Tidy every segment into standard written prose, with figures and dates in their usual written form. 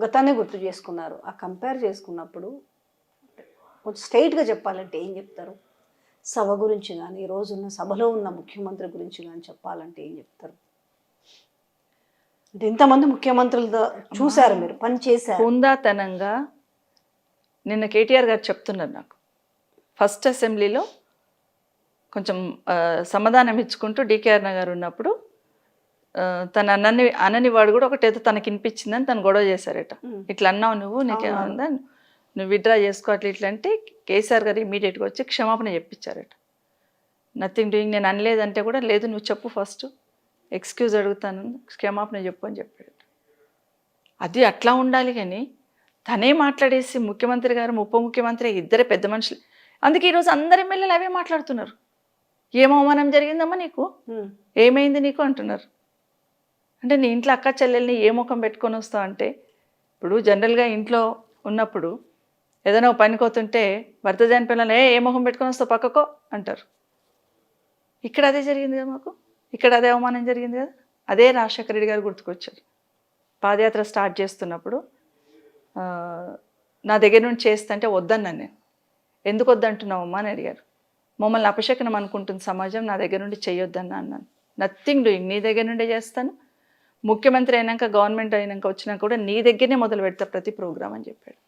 గతాన్ని గుర్తు చేసుకున్నారు. ఆ కంపేర్ చేసుకున్నప్పుడు కొంచెం స్ట్రెయిట్‌గా చెప్పాలంటే ఏం చెప్తారు? సభ గురించి గాని, ఈ రోజున్న సభలో ఉన్న ముఖ్యమంత్రి గురించి గాని చెప్పాలంటే ఏం చెప్తారు? అంటే ఇంతమంది ముఖ్యమంత్రులతో చూసారు మీరు, పని చేశారు. హుందాతనంగా నిన్న కేటీఆర్ గారు చెప్తున్నారు నాకు. ఫస్ట్ అసెంబ్లీలో కొంచెం సమాధానం ఇచ్చుకుంటూ డీకేఆర్ గారు ఉన్నప్పుడు తను అనని వాడు కూడా ఒకటేదో తనకి వినిపించిందని తను గొడవ చేశారట. ఇట్లా అన్నావు నువ్వు, నీకేమన్నా నువ్వు విత్డ్రా చేసుకో అట్లా ఇట్లా అంటే కేసీఆర్ గారు ఇమీడియట్గా వచ్చి క్షమాపణ చెప్పించారట. నథింగ్ డూయింగ్, నేను అనలేదంటే కూడా లేదు నువ్వు చెప్పు ఫస్ట్, ఎక్స్క్యూజ్ అడుగుతాను, క్షమాపణ చెప్పు అని చెప్పాడు. అది అట్లా ఉండాలి. కానీ తనే మాట్లాడేసి ముఖ్యమంత్రి గారు ఉప ముఖ్యమంత్రి ఇద్దరే పెద్ద మనుషులు. అందుకే ఈరోజు అందరి ఎమ్మెల్యేలు అవే మాట్లాడుతున్నారు. ఏం అవమానం జరిగిందమ్మా నీకు, ఏమైంది నీకు అంటున్నారు. అంటే నీ ఇంట్లో అక్క చెల్లెల్ని ఏ ముఖం పెట్టుకొని వస్తావు అంటే, ఇప్పుడు జనరల్గా ఇంట్లో ఉన్నప్పుడు ఏదైనా పనికోతుంటే భర్త చనిపోయిన పిల్లలు ఏ ముఖం పెట్టుకొని వస్తావు పక్కకో అంటారు. ఇక్కడ అదే జరిగింది కదా మాకు, ఇక్కడ అదే అవమానం జరిగింది కదా. అదే రాజశేఖర రెడ్డి గారు గుర్తుకొచ్చారు. పాదయాత్ర స్టార్ట్ చేస్తున్నప్పుడు నా దగ్గర నుండి చేస్తుంటే వద్దన్నాను నేను. ఎందుకు వద్దంటున్నావమ్మా అని అడిగారు. మమ్మల్ని అపశకనం అనుకుంటుంది సమాజం, నా దగ్గర నుండి చేయొద్దన్నా అన్నాను. నథింగ్ డూయింగ్, నీ దగ్గర నుండే చేస్తాను. ముఖ్యమంత్రి అయినాక గవర్నమెంట్ అయినాక వచ్చినాక కూడా నీ దగ్గరనే మొదలు పెడతా ప్రతి ప్రోగ్రాం అని చెప్పాడు.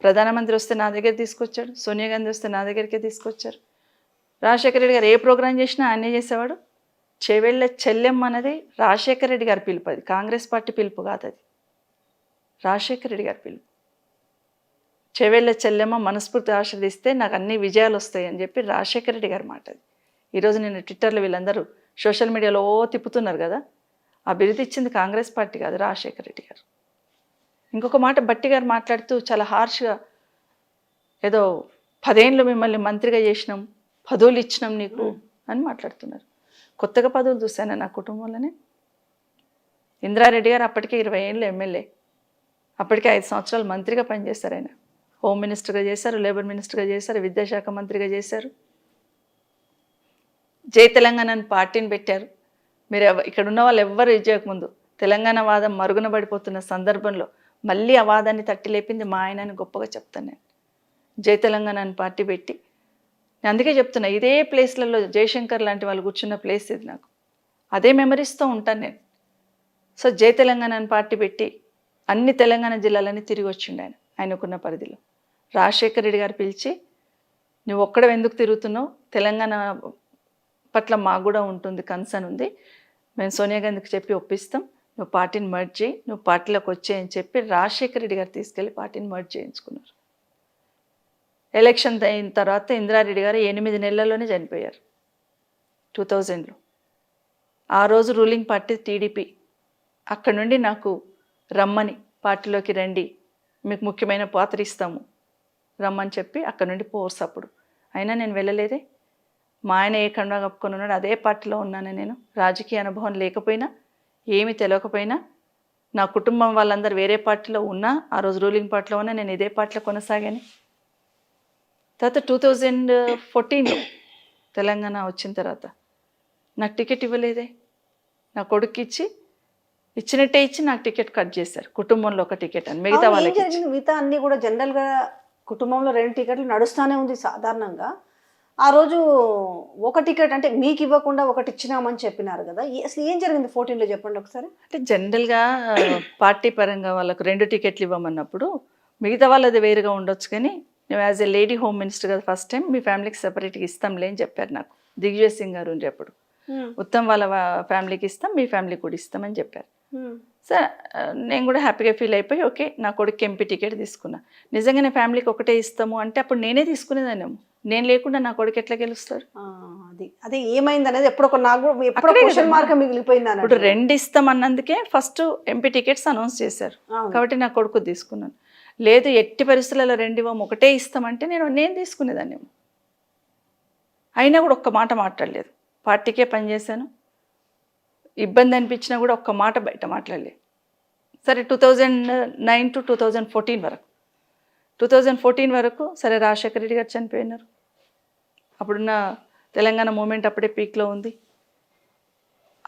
ప్రధానమంత్రి వస్తే నా దగ్గర తీసుకొచ్చాడు, సోనియా గాంధీ వస్తే నా దగ్గరికే తీసుకొచ్చారు. రాజశేఖర రెడ్డి గారు ఏ ప్రోగ్రాం చేసినా ఆయనే చేసేవాడు. చెవెళ్ళ చెల్లెమ్మ అన్నది రాజశేఖర రెడ్డి గారి పిలుపు, అది కాంగ్రెస్ పార్టీ పిలుపు కాదు, అది రాజశేఖర రెడ్డి గారి పిలుపు. చెవెళ్ళ చెల్లెమ్మ మనస్ఫూర్తి ఆశీర్దిస్తే నాకు అన్ని విజయాలు వస్తాయి అని చెప్పి రాజశేఖర రెడ్డి గారి మాట అది. ఈరోజు నేను ట్విట్టర్లో వీళ్ళందరూ సోషల్ మీడియాలో తిప్పుతున్నారు కదా, ఆ బిరుదు ఇచ్చింది కాంగ్రెస్ పార్టీ కాదు, రాజశేఖర రెడ్డి గారు. ఇంకొక మాట బట్టి గారు మాట్లాడుతూ చాలా హార్ష్గా, ఏదో 10 ఏళ్ళు మిమ్మల్ని మంత్రిగా చేసినాం, పదవులు ఇచ్చినాం నీకు అని మాట్లాడుతున్నారు. కొత్తగా పదవులు చూశాను నా కుటుంబంలోనే. ఇంద్రారెడ్డి గారు అప్పటికే 20 ఏళ్ళు ఎమ్మెల్యే, అప్పటికే 5 సంవత్సరాలు మంత్రిగా పనిచేశారు. ఆయన హోమ్ మినిస్టర్గా చేశారు, లేబర్ మినిస్టర్గా చేశారు, విద్యాశాఖ మంత్రిగా చేశారు. జై తెలంగాణ అని పార్టీని పెట్టారు. మీరు ఇక్కడ ఉన్న వాళ్ళు ఎవ్వరు ఇచ్చేయకముందు తెలంగాణ వాదం మరుగున పడిపోతున్న సందర్భంలో మళ్ళీ ఆ వాదాన్ని తట్టి లేపింది మా ఆయన అని గొప్పగా చెప్తాను నేను. జై తెలంగాణ అని పార్టీ పెట్టి, నేను అందుకే చెప్తున్నా, ఇదే ప్లేస్లలో జయశంకర్ లాంటి వాళ్ళు కూర్చున్న ప్లేస్ ఇది. నాకు అదే మెమరీస్తో ఉంటాను నేను. సో జై తెలంగాణ అని పార్టీ పెట్టి అన్ని తెలంగాణ జిల్లాలన్నీ తిరిగి వచ్చిండు ఆయన, ఆయనకున్న పరిధిలో. రాజశేఖర రెడ్డి గారు పిలిచి, నువ్వు ఒక్కడ ఎందుకు తిరుగుతున్నావు, తెలంగాణ పట్ల మాకు కూడా ఉంటుంది, కన్సర్న్ ఉంది, మేము సోనియా గాంధీకి చెప్పి ఒప్పిస్తాం, నువ్వు పార్టీని మర్జ్ చేయి, నువ్వు పార్టీలోకి వచ్చేయని చెప్పి రాజశేఖర రెడ్డి గారు తీసుకెళ్ళి పార్టీని మర్జ్ చేయించుకున్నారు. ఎలక్షన్ అయిన తర్వాత ఇంద్రారెడ్డి గారు 8 నెలల్లోనే చనిపోయారు 2000లో. ఆ రోజు రూలింగ్ పార్టీ టీడీపీ. అక్కడ నుండి నాకు రమ్మని, పార్టీలోకి రండి, మీకు ముఖ్యమైన పాత్ర ఇస్తాము రమ్మని చెప్పి అక్కడ నుండి పోర్స్. అప్పుడు అయినా నేను వెళ్ళలేదే. మా ఆయన ఏ కండువా కప్పుకొని ఉన్నాడు, అదే పార్టీలో ఉన్నాను నేను. రాజకీయ అనుభవం లేకపోయినా, ఏమీ తెలియకపోయినా, నా కుటుంబం వాళ్ళందరూ వేరే పార్టీలో ఉన్నా, ఆ రోజు రూలింగ్ పార్టీలో ఉన్నా, నేను ఇదే పార్టీలో కొనసాగాను. తర్వాత 2014లో తెలంగాణ వచ్చిన తర్వాత నాకు టికెట్ ఇవ్వలేదే. నా కొడుకు ఇచ్చినట్టే ఇచ్చి నాకు టికెట్ కట్ చేశారు. కుటుంబంలో ఒక టికెట్ అని, మిగతా వాళ్ళకి మిగతా అన్ని కూడా జనరల్గా కుటుంబంలో 2 టికెట్లు నడుస్తూనే ఉంది సాధారణంగా. ఆ రోజు ఒక టికెట్ అంటే మీకు ఇవ్వకుండా ఒకటి ఇచ్చినామని చెప్పినారు కదా, అసలు ఏం జరిగింది 14లో చెప్పండి ఒకసారి. అంటే జనరల్గా పార్టీ పరంగా వాళ్ళకు 2 టికెట్లు ఇవ్వమన్నప్పుడు మిగతా వాళ్ళది వేరుగా ఉండొచ్చు, కానీ నువ్వు as a lady home minister కదా ఫస్ట్ టైం, మీ ఫ్యామిలీకి సెపరేట్గా ఇస్తాంలే అని చెప్పారు నాకు. దిగ్విజయ్ సింగ్ గారు ఉండేప్పుడు ఉత్తమ్ వాళ్ళ ఫ్యామిలీకి ఇస్తాం, మీ ఫ్యామిలీ కూడా ఇస్తామని చెప్పారు. సార్ నేను కూడా హ్యాపీగా ఫీల్ అయిపోయి, ఓకే నా కొడుకు ఎంపీ టికెట్ తీసుకున్నా. నిజంగానే ఫ్యామిలీకి ఒకటే ఇస్తాము అంటే అప్పుడు నేనే తీసుకునేదాన్నేమో. నేను లేకుండా నా కొడుకు ఎట్లా గెలుస్తాడు? అది అదే ఏమైంది అనేది ఎప్పుడొక నాకు ఎప్పుడో క్వశ్చన్ మార్క్ మిగిలిపోయింది. ఇప్పుడు 2 ఇస్తాం అన్నందుకే ఫస్ట్ ఎంపీ టికెట్స్ అనౌన్స్ చేశారు కాబట్టి నా కొడుకు తీసుకున్నాను. లేదు ఎట్టి పరిస్థితులలో 2 ఇవ్వము, ఒకటే ఇస్తామంటే నేను తీసుకునేదాన్నేమో. అయినా కూడా ఒక్క మాట మాట్లాడలేదు. పార్టీకే పనిచేశాను, ఇబ్బంది అనిపించినా కూడా ఒక్క మాట బయట మాట్లాడలేదు. సరే 2009 to 2014 వరకు, 2014 వరకు సరే రాజశేఖర రెడ్డి గారు చనిపోయినారు. అప్పుడున్న తెలంగాణ మూమెంట్ అప్పుడే పీక్లో ఉంది.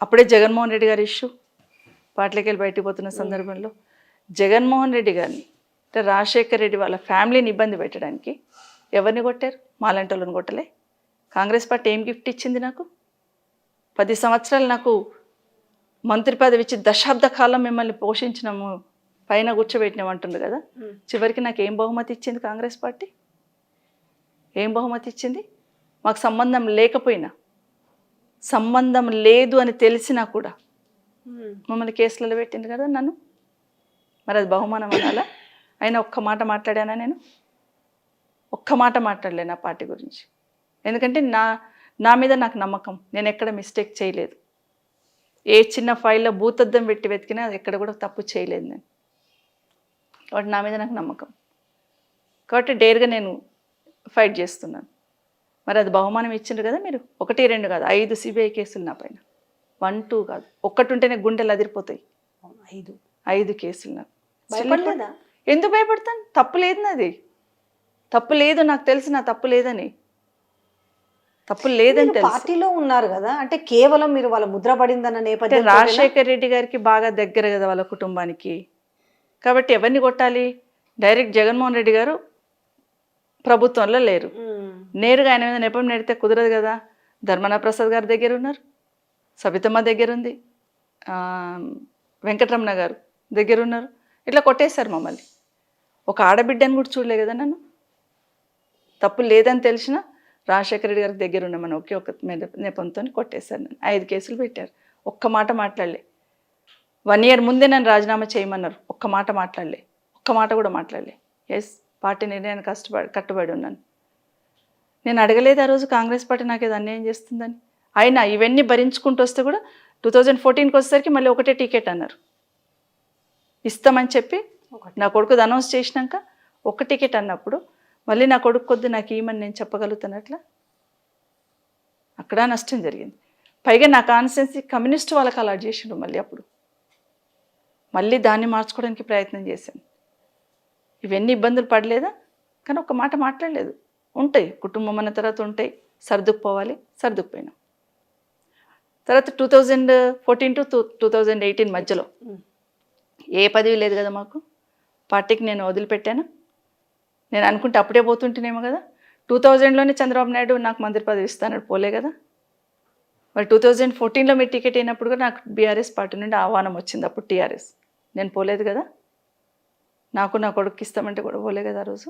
అప్పుడే జగన్మోహన్ రెడ్డి గారి ఇష్యూ పార్టీలోకి వెళ్ళి బయటకు పోతున్న సందర్భంలో జగన్మోహన్ రెడ్డి గారిని అంటే రాజశేఖర్ రెడ్డి వాళ్ళ ఫ్యామిలీని ఇబ్బంది పెట్టడానికి ఎవరిని కొట్టారు? మాలాంటి వాళ్ళని కొట్టలే. కాంగ్రెస్ పార్టీ ఏం గిఫ్ట్ ఇచ్చింది నాకు? 10 సంవత్సరాలు నాకు మంత్రి పదవి ఇచ్చి దశాబ్ద కాలం మిమ్మల్ని పోషించినాము, పైన కూర్చోబెట్టినాము అంటుండ్రు కదా. చివరికి నాకు ఏం బహుమతి ఇచ్చింది కాంగ్రెస్ పార్టీ? ఏం బహుమతి ఇచ్చింది? మాకు సంబంధం లేకపోయినా, సంబంధం లేదు అని తెలిసినా కూడా మమ్మల్ని కేసులలో పెట్టింది కదా నన్ను. మరి అది బహుమానం అనాలా? అయినా ఒక్క మాట మాట్లాడానా నేను? ఒక్క మాట మాట్లాడలే నా పార్టీ గురించి. ఎందుకంటే నా మీద నాకు నమ్మకం. నేను ఎక్కడ మిస్టేక్ చేయలేదు. ఏ చిన్న ఫైల్లో భూతద్దం పెట్టి వెతికినా అది ఎక్కడ కూడా తప్పు చేయలేదు నేను. కాబట్టి నా మీద నాకు నమ్మకం. కాబట్టి డేర్గా నేను ఫైట్ చేస్తున్నాను. మరి అది బహుమానం ఇచ్చిండ్రు కదా మీరు. 1, 2 కాదు, 5 సిబిఐ కేసులు నా పైన. 1, 2 కాదు, ఒక్కటి ఉంటేనే గుండెలు అదిరిపోతాయి. 5 కేసులు నాకు. భయపడలేదా? ఎందుకు భయపడతాను? తప్పు లేదు నాది. తప్పు లేదు, నాకు తెలుసు నా తప్పు లేదని. తప్పు లేదని తెలుసు. పార్టీలో ఉన్నారు కదా, అంటే కేవలం మీరు వాళ్ళ ముద్ర పడిందన్న నేపథ్యం. రాజశేఖర్ రెడ్డి గారికి బాగా దగ్గర కదా వాళ్ళ కుటుంబానికి. కాబట్టి ఎవరిని కొట్టాలి? డైరెక్ట్ జగన్మోహన్ రెడ్డి గారు ప్రభుత్వంలో లేరు. నేరుగా ఆయన మీద నెపం నెడితే కుదరదు కదా. ధర్మన ప్రసాద్ గారి దగ్గర ఉన్నారు, సబితమ్మ దగ్గర ఉంది, వెంకటరమణ గారు దగ్గర ఉన్నారు. ఇట్లా కొట్టేశారు మమ్మల్ని. ఒక ఆడబిడ్డని కూడా చూడలే కదా నన్ను. తప్పు లేదని తెలిసినా రాజశేఖర రెడ్డి గారికి దగ్గర ఉన్నామని ఒకే ఒక నెపంతో కొట్టేశారు నన్ను. 5 కేసులు పెట్టారు. ఒక్క మాట మాట్లాడలే. 1 year ముందే నన్ను రాజీనామా చేయమన్నారు. ఒక్క మాట మాట్లాడలే. ఒక్క మాట కూడా మాట్లాడలే. ఎస్, పార్టీ నిర్ణయాన్ని కట్టుబడి ఉన్నాను. నేను అడగలేదు ఆ రోజు కాంగ్రెస్ పార్టీ నాకు ఏదో అన్యాయం చేస్తుందని. అయినా ఇవన్నీ భరించుకుంటూ వస్తే కూడా 2014కి వచ్చేసరికి మళ్ళీ ఒకటే టికెట్ అన్నారు. ఇస్తామని చెప్పి నా కొడుకుది అనౌన్స్ చేసినాక ఒక టికెట్ అన్నప్పుడు మళ్ళీ నా కొడుకు కొద్ది నాకు ఏమని నేను చెప్పగలుగుతానట్లా. అక్కడ నష్టం జరిగింది. పైగా నా కాన్స్టిట్యున్సీ కమ్యూనిస్ట్ వాళ్ళకి అలాట్ చేసిండు. మళ్ళీ అప్పుడు మళ్ళీ దాన్ని మార్చుకోవడానికి ప్రయత్నం చేశాను. ఇవన్నీ ఇబ్బందులు పడలేదా? కానీ ఒక మాట మాట్లాడలేదు. ఉంటాయి, కుటుంబం అన్న తర్వాత ఉంటాయి, సర్దుకుపోవాలి, సర్దుకుపోయినాం. తర్వాత 2014 to 2018 మధ్యలో ఏ పదవి లేదు కదా మాకు. పార్టీకి నేను వదిలిపెట్టాను. నేను అనుకుంటే అప్పుడే పోతుంటేనేమో కదా. 2000లోనే చంద్రబాబు నాయుడు నాకు మంత్రి పదవి ఇస్తాను, పోలే కదా. మరి 2014లో మీరు టికెట్ అయినప్పుడు కూడా నాకు బీఆర్ఎస్ పార్టీ నుండి ఆహ్వానం వచ్చింది. అప్పుడు టీఆర్ఎస్, నేను పోలేదు కదా. నాకు నా కొడుకు ఇస్తామంటే కూడా పోలే కదా ఆ రోజు.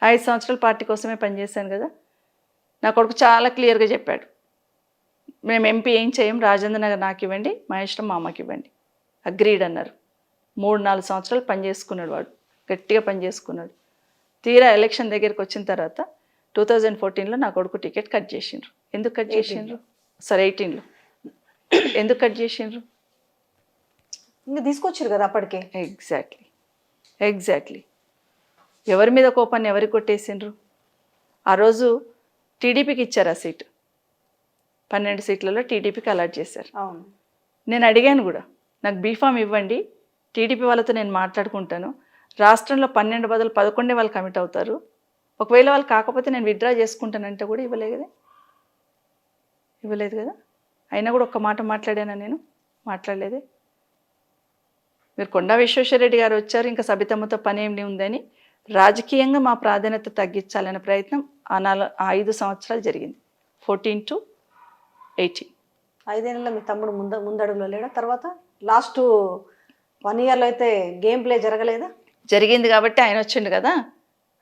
5 సంవత్సరాలు పార్టీ కోసమే పనిచేశాను కదా. నా కొడుకు చాలా క్లియర్గా చెప్పాడు, మేము ఎంపీ ఏం చేయం, రాజేంద్ర నగర్ నాకు ఇవ్వండి, మా ఇష్టం మా అమ్మకి ఇవ్వండి. అగ్రీడ్ అన్నారు. 3-4 సంవత్సరాలు పనిచేసుకున్నాడు వాడు, గట్టిగా పనిచేసుకున్నాడు. తీరా ఎలక్షన్ దగ్గరికి వచ్చిన తర్వాత 2014లో నా కొడుకు టికెట్ కట్ చేసిండ్రు. ఎందుకు కట్ చేసిండ్రు? సరే 18లో ఎందుకు కట్ చేసిండ్రు? ఇంకా తీసుకొచ్చారు కదా అప్పటికే. ఎగ్జాక్ట్లీ ఎవరి మీద కోపాన్ని ఎవరికి కొట్టేసిండ్రు? ఆ రోజు టీడీపీకి ఇచ్చారు ఆ సీటు. 12 సీట్లలో టీడీపీకి అలాట్ చేశారు. అవును, నేను అడిగాను కూడా, నాకు బీఫామ్ ఇవ్వండి, టీడీపీ వాళ్ళతో నేను మాట్లాడుకుంటాను. రాష్ట్రంలో 12 బదులు 11 వాళ్ళు కమిట్ అవుతారు. ఒకవేళ వాళ్ళు కాకపోతే నేను విత్డ్రా చేసుకుంటానంటే కూడా ఇవ్వలేదు కదా. అయినా కూడా ఒక్క మాట మాట్లాడానా నేను? మాట్లాడలేదే. మీరు కొండా విశ్వేశ్వరరెడ్డి గారు వచ్చారు, ఇంకా సబితమ్మతో పని ఏమి ఉందని రాజకీయంగా మా ప్రాధాన్యత తగ్గించాలనే ప్రయత్నం ఆ 5 సంవత్సరాలు జరిగింది. 14 to 18. 5 ఏళ్ళలో మీ తమ్ముడు ముందడుగులో లేడా? తర్వాత లాస్ట్ 1 yearలో అయితే గేమ్ ప్లే జరగలేదా? జరిగింది కాబట్టి ఆయన వచ్చిండు కదా.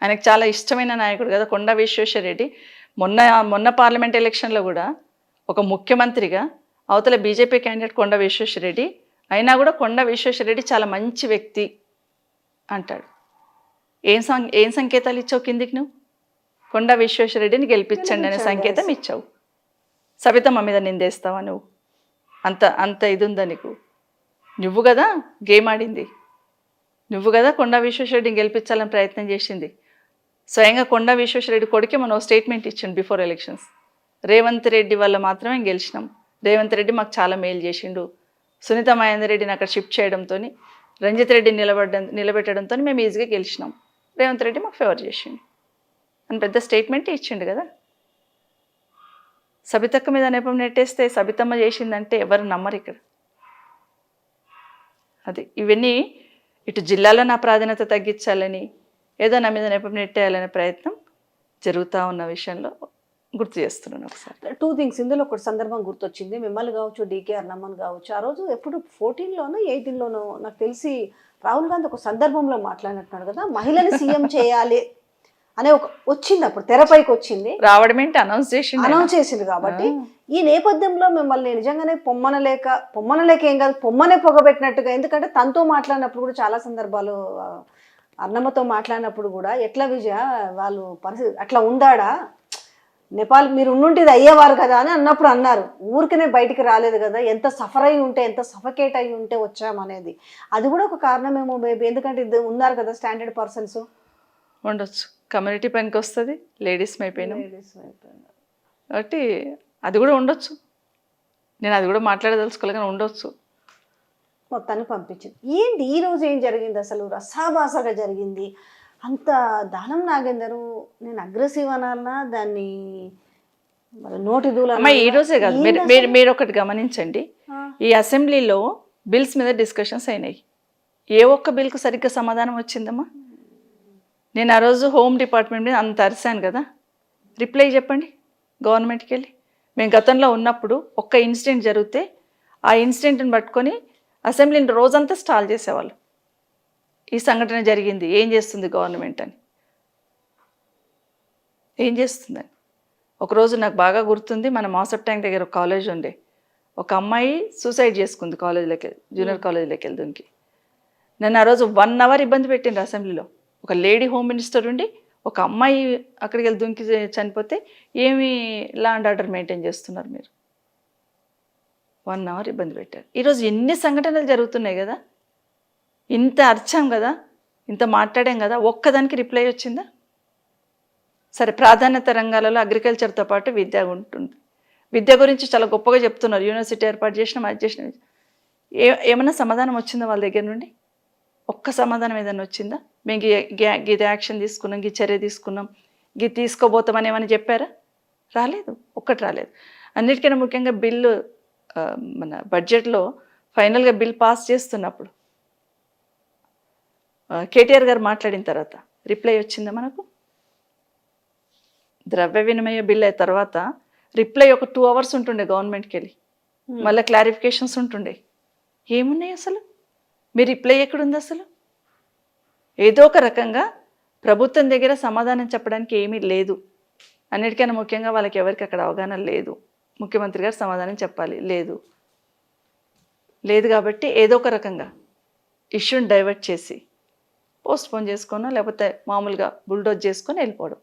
ఆయనకు చాలా ఇష్టమైన నాయకుడు కదా కొండా విశ్వేశ్వరరెడ్డి. మొన్న పార్లమెంట్ ఎలక్షన్లో కూడా ఒక ముఖ్యమంత్రిగా అవతల బీజేపీ క్యాండిడేట్ కొండా విశ్వేశ్వరరెడ్డి అయినా కూడా కొండా విశ్వేశ్వరరెడ్డి చాలా మంచి వ్యక్తి అంటాడు. ఏం సంకేతాలు ఇచ్చావు కిందికి? నువ్వు కొండా విశ్వేశ్వరరెడ్డిని గెలిపించండి అనే సంకేతం ఇచ్చావు. సబితమ్మ మీద నిందేస్తావా నువ్వు? అంత ఇది ఉందా నీకు? నువ్వు కదా గేమ్ ఆడింది, నువ్వు కదా కొండా విశ్వేశ్వరరెడ్డిని గెలిపించాలని ప్రయత్నం చేసింది. స్వయంగా కొండా విశ్వేశ్వరరెడ్డి కొడుకే మనం స్టేట్మెంట్ ఇచ్చిండు బిఫోర్ ఎలక్షన్స్. రేవంత్ రెడ్డి వల్ల మాత్రమే గెలిచినాం, రేవంత్ రెడ్డి మాకు చాలా మేలు చేసిండు, సునీత మహేందర్ రెడ్డిని అక్కడ షిఫ్ట్ చేయడంతో, రంజిత్ రెడ్డిని నిలబెట్టడంతో మేము ఈజీగా గెలిచినాం, రేవంత్ రెడ్డి మాకు ఫేవర్ చేసిండు అని పెద్ద స్టేట్మెంట్ ఇచ్చిండు కదా. సబితక్క మీద నెపం నెట్టేస్తే సబితమ్మ చేసిందంటే ఎవరు నమ్మరు ఇక్కడ. అది ఇవన్నీ ఇటు జిల్లాలో నా ప్రాధాన్యత తగ్గించాలని ఏదో నా మీద నెపం నెట్టేయాలనే ప్రయత్నం జరుగుతూ ఉన్న విషయంలో గుర్తు చేస్తున్నాను ఒకసారి. 2 థింగ్స్ ఇందులో ఒకటి సందర్భం గుర్తొచ్చింది. మిమ్మల్ని కావచ్చు, డీకే అన్నమ్మని కావచ్చు, ఆ రోజు ఎప్పుడు 14లోనో 18లోనో నాకు తెలిసి రాహుల్ గాంధీ ఒక సందర్భంలో మాట్లాడినట్టున్నాడు కదా, మహిళని సీఎం చేయాలి అనే ఒక వచ్చింది, అప్పుడు తెరపైకి వచ్చింది, రావడం ఏంటి అనౌన్స్ చేసింది. కాబట్టి ఈ నేపథ్యంలో మిమ్మల్ని నిజంగానే పొమ్మనలేక ఏం కాదు, పొమ్మనే పొగబెట్టినట్టుగా, ఎందుకంటే తనతో మాట్లాడినప్పుడు కూడా చాలా సందర్భాలు అన్నమ్మతో మాట్లాడినప్పుడు కూడా ఎట్లా విజయ వాళ్ళు పరిస్థితి అట్లా ఉందాడా, నేపాల్ మీరు ఉండుంటేది అయ్యేవారు కదా అని అన్నప్పుడు అన్నారు. ఊరికనే బయటికి రాలేదు కదా, ఎంత సఫర్ అయి ఉంటే, ఎంత సఫకేట్ అయి ఉంటే వచ్చామనేది, అది కూడా ఒక కారణమేమో మేబీ. ఎందుకంటే ఉన్నారు కదా స్టాండర్డ్ పర్సన్స్. ఉండొచ్చు, కమ్యూనిటీ పనికి వస్తుంది, లేడీస్ అయిపోయినాం కాబట్టి అది కూడా ఉండొచ్చు. నేను అది కూడా మాట్లాడదలుచుకోలేక ఉండొచ్చు. మొత్తాన్ని పంపించింది. ఏంటి ఈ రోజు ఏం జరిగింది అసలు? రసాభాసగా జరిగింది. అంత దానం నాగేందరు, నేను అగ్రెసివ్ అనాలన్నా, దాన్ని నోటి దూల. ఈ రోజే కాదు, మీరు ఒకటి గమనించండి, ఈ అసెంబ్లీలో బిల్స్ మీద డిస్కషన్స్ అయినాయి. ఏ ఒక్క బిల్కు సరిగ్గా సమాధానం వచ్చిందమ్మా? నేను ఆ రోజు హోమ్ డిపార్ట్మెంట్ మీద అంత అరిశాను కదా, రిప్లై చెప్పండి గవర్నమెంట్కి వెళ్ళి. మేము గతంలో ఉన్నప్పుడు ఒక్క ఇన్సిడెంట్ జరిగితే ఆ ఇన్సిడెంట్ని పట్టుకొని అసెంబ్లీని రోజంతా స్టాల్ చేసేవాళ్ళు. ఈ సంఘటన జరిగింది, ఏం చేస్తుంది గవర్నమెంట్ అని, ఏం చేస్తుందని. ఒకరోజు నాకు బాగా గుర్తుంది, మన మాసప్ ట్యాంక్ దగ్గర ఒక కాలేజ్ ఉండే, ఒక అమ్మాయి సూసైడ్ చేసుకుంది కాలేజీలోకి, జూనియర్ కాలేజీలోకి వెళ్ళి దుంకి. నన్ను ఆ రోజు 1 అవర్ ఇబ్బంది పెట్టిండ్రు అసెంబ్లీలో. ఒక లేడీ హోమ్ మినిస్టర్ ఉండి ఒక అమ్మాయి అక్కడికి వెళ్ళి దుంకి చనిపోతే ఏమి లా అండ్ ఆర్డర్ మెయింటైన్ చేస్తున్నారు మీరు? 1 అవర్ ఇబ్బంది పెట్టారు. ఈరోజు ఎన్ని సంఘటనలు జరుగుతున్నాయి కదా, ఇంత అర్చాం కదా, ఇంత మాట్లాడాం కదా, ఒక్కదానికి రిప్లై వచ్చిందా? సరే, ప్రాధాన్యత రంగాలలో అగ్రికల్చర్తో పాటు విద్య ఉంటుంది. విద్య గురించి చాలా గొప్పగా చెప్తున్నారు, యూనివర్సిటీ ఏర్పాటు చేసినాం, అది చేసినాం. ఏమైనా సమాధానం వచ్చిందా వాళ్ళ దగ్గర నుండి? ఒక్క సమాధానం ఏదైనా వచ్చిందా? మేము గీత యాక్షన్ తీసుకున్నాం, గీ చర్య తీసుకున్నాం, గీ తీసుకోబోతామని ఏమని చెప్పారా? రాలేదు, ఒక్కటి రాలేదు. అన్నిటికన్నా ముఖ్యంగా బిల్లు మన బడ్జెట్లో ఫైనల్గా బిల్ పాస్ చేస్తున్నప్పుడు కేటీఆర్ గారు మాట్లాడిన తర్వాత రిప్లై వచ్చిందా మనకు? ద్రవ్య వినిమయ బిల్ అయిన తర్వాత రిప్లై ఒక 2 అవర్స్ ఉంటుండే గవర్నమెంట్కి వెళ్ళి, మళ్ళీ క్లారిఫికేషన్స్ ఉంటుండే. ఏమున్నాయి అసలు? మీ రిప్లై ఎక్కడుంది అసలు? ఏదో ఒక రకంగా ప్రభుత్వం దగ్గర సమాధానం చెప్పడానికి ఏమీ లేదు. అన్నిటికైనా ముఖ్యంగా వాళ్ళకి ఎవరికి అక్కడ అవగాహన లేదు. ముఖ్యమంత్రి గారు సమాధానం చెప్పాలి, లేదు కాబట్టి ఏదో ఒక రకంగా ఇష్యూని డైవర్ట్ చేసి పోస్ట్పోన్ చేసుకోనో లేకపోతే మామూలుగా బుల్డోజ్ చేసుకొని వెళ్ళిపోవడం.